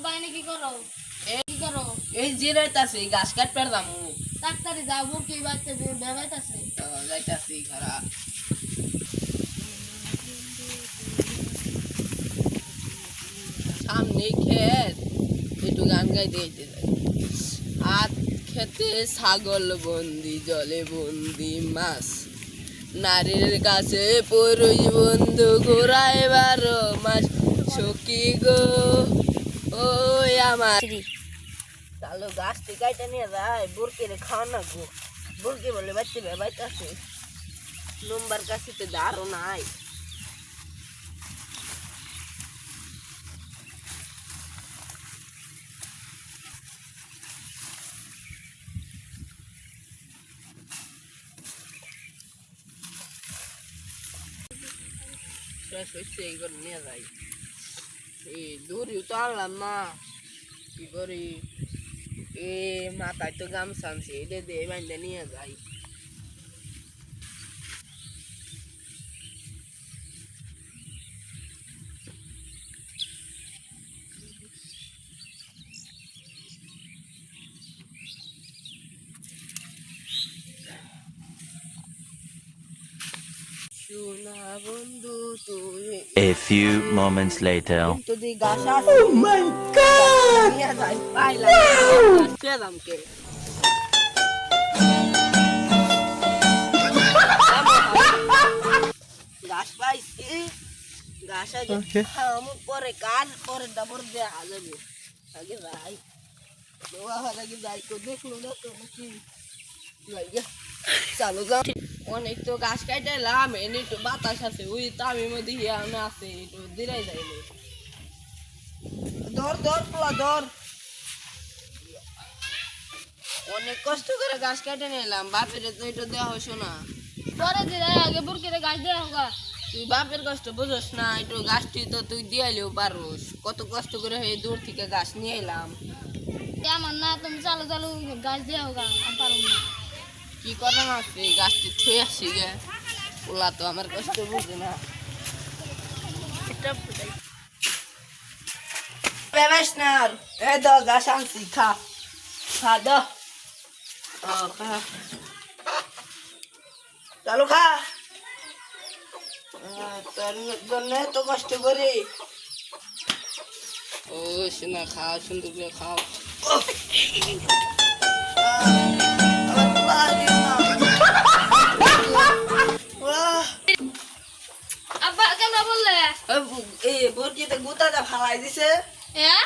বাইনে কি করো? কি করো? এই জিরাইতাছি গাছ কাট পেরদামু ডাক্তারে যাবো কি বাচ্চা বেবাইতাছে। যাইতাছি খারা সামনে ক্ষেত একটু গান গাইতে যেতে যাই আর খেতে ছাগল বন্দি জলে বন্দি মাছ নারীর কাছে পড়ই বন্ধু ঘোরায় 12 মাস সখী গো ওই আমার চালো গাছটি কাইটা নিয়ে যায় বুরকিরে খাওয়া না গো বুরকি বলে বাচ্চা বেবাইতাছে নম্বর কাছে তো দারও নাই এইগুলো নিয়ে যাই এই দূরিও তো আনলাম না কি করি এ মাথায় তো গামছা আনছি এটা দিয়ে বাইন্দা নিয়ে যাই সোনা বন্ধু তুই A few moments later. তো দি গাছ আছে oh my god নিয়ে যাই পাইলাম কেদাম কে গাছ পাইছি গাছ আগে আমার পরে কাল পরে ডাবর দিয়ে হাজাবে আগে যাই দেওয়া আগে যাই তো দেখলো না তো কি চালু যাও অনেক তো গাছ কাটে এলাম এনে একটু বাতাস আছে ওই তামির মধ্যে হিয়ানো আছে একটু দিলাই যাইনি ধর ধর পোলা ধর অনেক কষ্ট করে গাছ কেটে নিলাম বাপের তো এটা দেওয়া হইছো না পরে দিলে আগে বুরকিরে গাছ দেওয়া হোগা। তুই বাপের কষ্ট বুঝোস না একটু গাছটি তো তুই দিয়াইলেও পারোস কত কষ্ট করে হয়ে দূর থেকে গাছ নিয়ে এলাম আমার না তুমি চালু চালু গাছ দেওয়া হোগা আমি পারবো না। কি করার আছে গাছটি থুয়ে আসি গে ওলা তো আমার কষ্ট বুঝে না পেমেশনার এ দ গাছ আনছি খা খা দ খা চালু খা তোর জন্য তো কষ্ট করি ও শোনা খাও সুন্দর করে খাও আব্বা কেন বললে? এই বরকিতে গুতাটা ফালাই দিছে হ্যাঁ